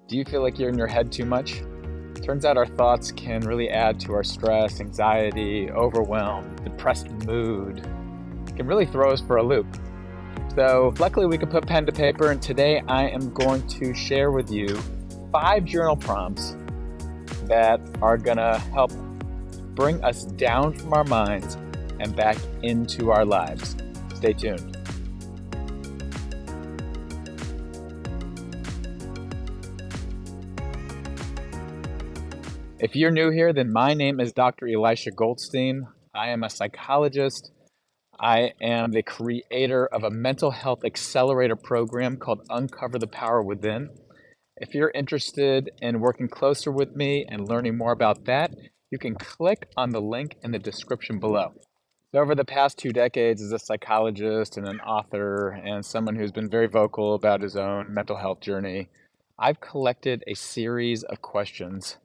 Do you feel like you're in your head too much? Turns out our thoughts can really add to our stress, anxiety, overwhelm, depressed mood. It can really throw us for a loop. So luckily we can put pen to paper, and today I am going to share with you 5 journal prompts that are gonna help bring us down from our minds and back into our lives. Stay tuned. If you're new here, then my name is Dr. Elisha Goldstein. I am a psychologist. I am the creator of a mental health accelerator program called Uncover the Power Within. If you're interested in working closer with me and learning more about that, you can click on the link in the description below. So over the past 2 decades as a psychologist and an author and someone who's been very vocal about his own mental health journey, I've collected a series of questions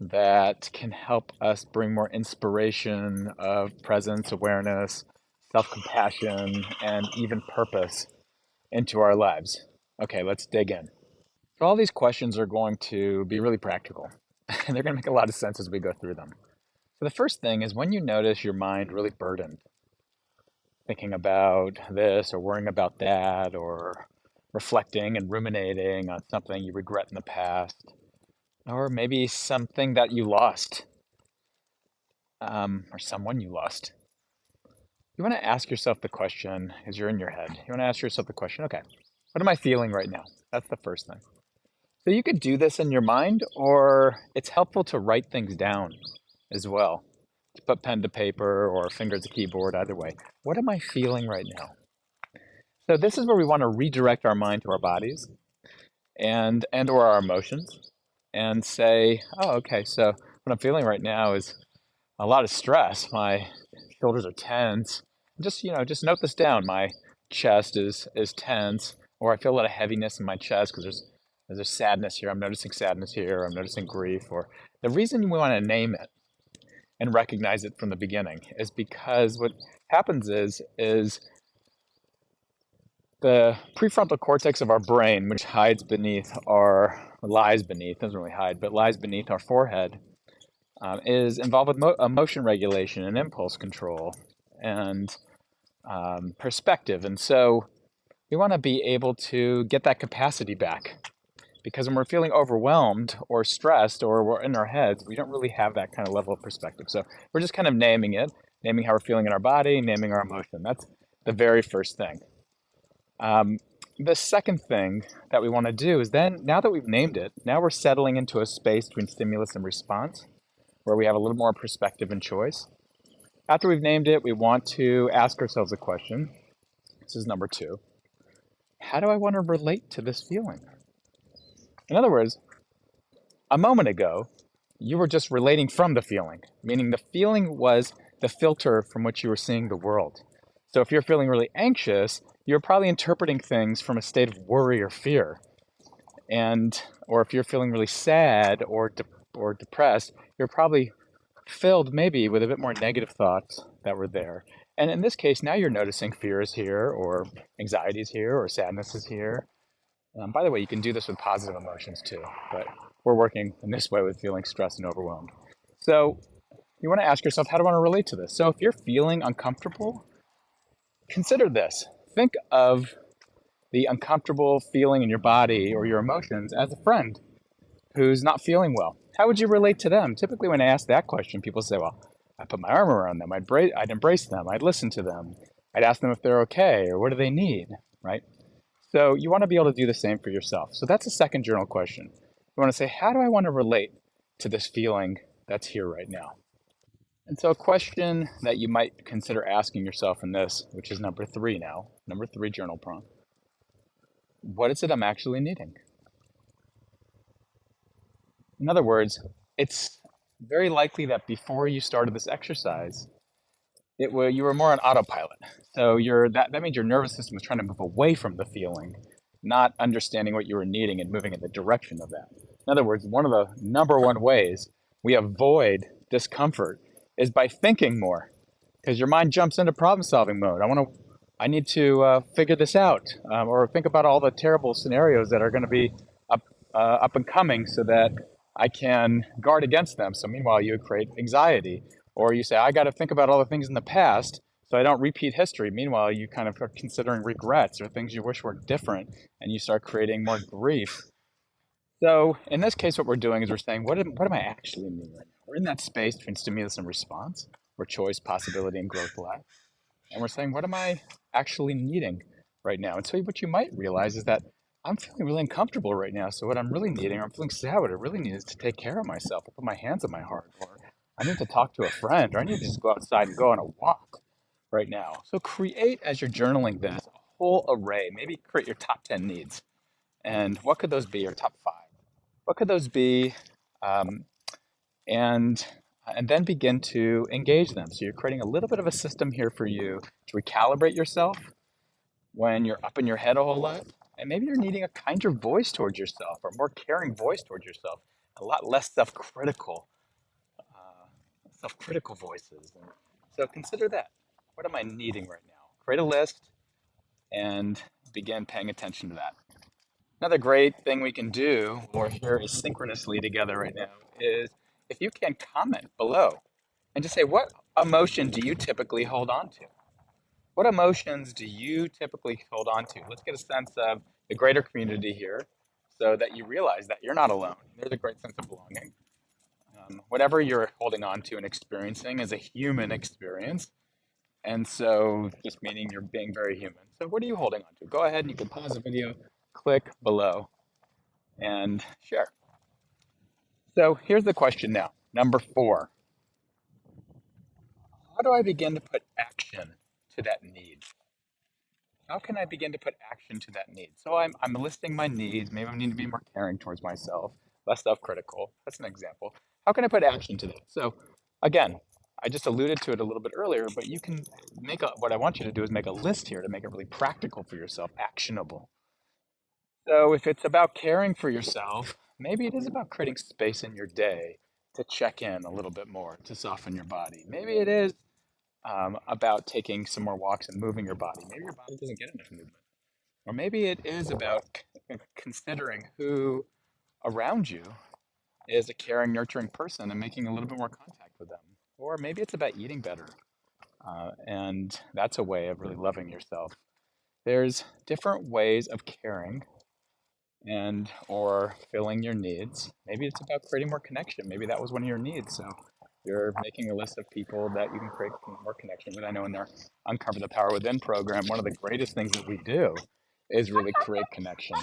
that can help us bring more inspiration of presence, awareness, self-compassion, and even purpose into our lives. Okay, let's dig in. So all these questions are going to be really practical, and they're going to make a lot of sense as we go through them. So the first thing is when you notice your mind really burdened, thinking about this or worrying about that or reflecting and ruminating on something you regret in the past, or maybe something that you lost, or someone you lost. You want to ask yourself the question as you're in your head. You want to ask yourself the question, okay, what am I feeling right now? That's the first thing. So you could do this in your mind, or it's helpful to write things down as well. To put pen to paper or finger to keyboard, either way. What am I feeling right now? So this is where we want to redirect our mind to our bodies and or our emotions and say, oh, okay, so what I'm feeling right now is a lot of stress. My shoulders are tense. Just note this down. My chest is tense, or I feel a lot of heaviness in my chest because there's a sadness here. I'm noticing sadness here. I'm noticing grief. Or the reason we want to name it and recognize it from the beginning is because what happens is the prefrontal cortex of our brain, which lies beneath, doesn't really hide, but lies beneath our forehead, is involved with emotion regulation and impulse control and perspective. And so we want to be able to get that capacity back, because when we're feeling overwhelmed or stressed or we're in our heads, we don't really have that kind of level of perspective. So we're just kind of naming it, naming how we're feeling in our body, naming our emotion. That's the very first thing. The second thing that we want to do is then, now that we've named it, now we're settling into a space between stimulus and response where we have a little more perspective and choice. After we've named it, we want to ask ourselves a question. This is number 2. How do I want to relate to this feeling? In other words, a moment ago, you were just relating from the feeling, meaning the feeling was the filter from which you were seeing the world. So if you're feeling really anxious, you're probably interpreting things from a state of worry or fear. Or if you're feeling really sad or depressed, you're probably filled maybe with a bit more negative thoughts that were there. And in this case, now you're noticing fear is here, or anxiety is here, or sadness is here. By the way, you can do this with positive emotions too, but we're working in this way with feeling stressed and overwhelmed. So you want to ask yourself, how do I want to relate to this? So if you're feeling uncomfortable, consider this. Think of the uncomfortable feeling in your body or your emotions as a friend who's not feeling well. How would you relate to them? Typically when I ask that question, people say, well, I put my arm around them, I'd embrace them, I'd listen to them, I'd ask them if they're okay or what do they need, right? So you want to be able to do the same for yourself. So that's a second journal question. You want to say, how do I want to relate to this feeling that's here right now? And so a question that you might consider asking yourself in this, which is number 3 now, number 3 journal prompt. What is it I'm actually needing? In other words, it's very likely that before you started this exercise, you were more on autopilot. So that means your nervous system was trying to move away from the feeling, not understanding what you were needing and moving in the direction of that. In other words, one of the number 1 ways we avoid discomfort is by thinking more, because your mind jumps into problem-solving mode. I need to figure this out, or think about all the terrible scenarios that are going to be up and coming so that I can guard against them. So meanwhile, you create anxiety, or you say, I got to think about all the things in the past so I don't repeat history. Meanwhile, you kind of are considering regrets or things you wish were different, and you start creating more grief. So in this case, what we're doing is we're saying, what am I actually needing right now? We're in that space between stimulus and response, where choice, possibility, and growth lie. And we're saying, what am I actually needing right now? And so what you might realize is that I'm feeling really uncomfortable right now. So what I'm really needing, or I'm feeling sad, what I really need is to take care of myself, or put my hands on my heart, or I need to talk to a friend, or I need to just go outside and go on a walk right now. So create, as you're journaling this, a whole array. Maybe create your top 10 needs. And what could those be, your top 5? What could those be? Um, and then begin to engage them. So you're creating a little bit of a system here for you to recalibrate yourself when you're up in your head a whole lot. And maybe you're needing a kinder voice towards yourself, or more caring voice towards yourself, a lot less self-critical voices. And so consider that. What am I needing right now? Create a list and begin paying attention to that. Another great thing we can do, or here asynchronously together right now, is if you can comment below and just say, what emotion do you typically hold on to? What emotions do you typically hold on to? Let's get a sense of the greater community here so that you realize that you're not alone. There's a great sense of belonging. Whatever you're holding on to and experiencing is a human experience. And so just meaning you're being very human. So what are you holding on to? Go ahead and you can pause the video, click below, and share. So here's the question now. Number 4. How do I begin to put action to that need? How can I begin to put action to that need? So I'm listing my needs. Maybe I need to be more caring towards myself, less self-critical. That's an example. How can I put action to that? So again, I just alluded to it a little bit earlier, but you can what I want you to do is make a list here to make it really practical for yourself, actionable. So if it's about caring for yourself, maybe it is about creating space in your day to check in a little bit more, to soften your body. Maybe it is about taking some more walks and moving your body. Maybe your body doesn't get enough movement. Or maybe it is about considering who around you is a caring, nurturing person and making a little bit more contact with them. Or maybe it's about eating better. And that's a way of really loving yourself. There's different ways of caring and or filling your needs. Maybe it's about creating more connection. Maybe that was one of your needs. So you're making a list of people that you can create more connection with. I know in their Uncover the Power Within program, one of the greatest things that we do is really create connection.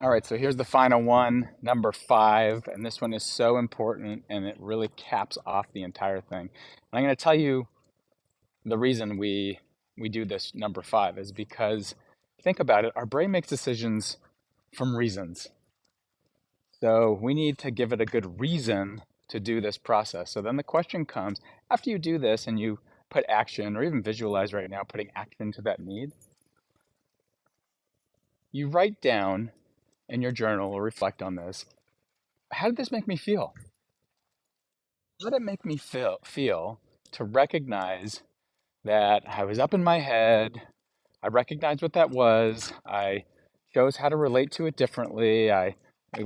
All right, so here's the final one, number 5, and this one is so important and it really caps off the entire thing. And I'm going to tell you the reason we do this number 5 is because, think about it, our brain makes decisions from reasons. So we need to give it a good reason to do this process. So then the question comes, after you do this and you put action, or even visualize right now putting action to that need, you write down in your journal or reflect on this, how did this make me feel? How did it make me feel to recognize that I was up in my head, I recognized what that was, I chose how to relate to it differently, I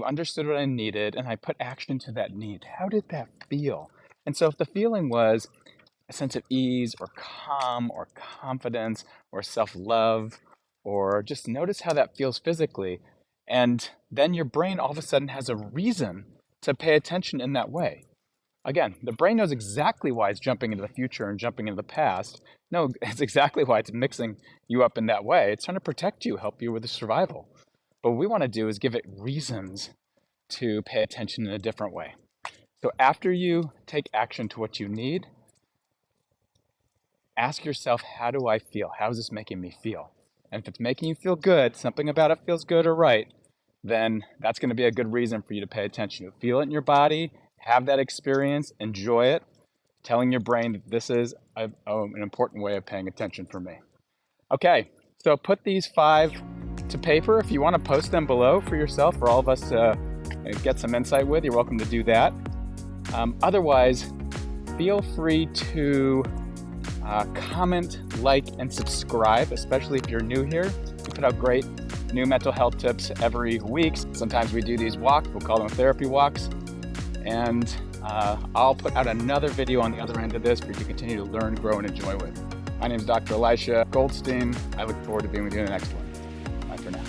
understood what I needed, and I put action to that need. How did that feel? And so if the feeling was a sense of ease or calm or confidence or self-love, or just notice how that feels physically, and then your brain all of a sudden has a reason to pay attention in that way. Again, the brain knows exactly why it's jumping into the future and jumping into the past. No, it's exactly why it's mixing you up in that way. It's trying to protect you, help you with the survival. But what we want to do is give it reasons to pay attention in a different way. So after you take action to what you need, ask yourself, how do I feel? How is this making me feel? And if it's making you feel good, something about it feels good or right, then that's going to be a good reason for you to pay attention. You feel it in your body, have that experience, enjoy it, telling your brain that this is an important way of paying attention for me. Okay, so put these 5 to paper. If you want to post them below for yourself, for all of us to get some insight with, you're welcome to do that. Otherwise, feel free to comment, like, and subscribe, especially if you're new here. We put out great new mental health tips every week. Sometimes we do these walks, we'll call them therapy walks. And I'll put out another video on the other end of this for you to continue to learn, grow, and enjoy with. My name is Dr. Elisha Goldstein. I look forward to being with you in the next one. Bye for now.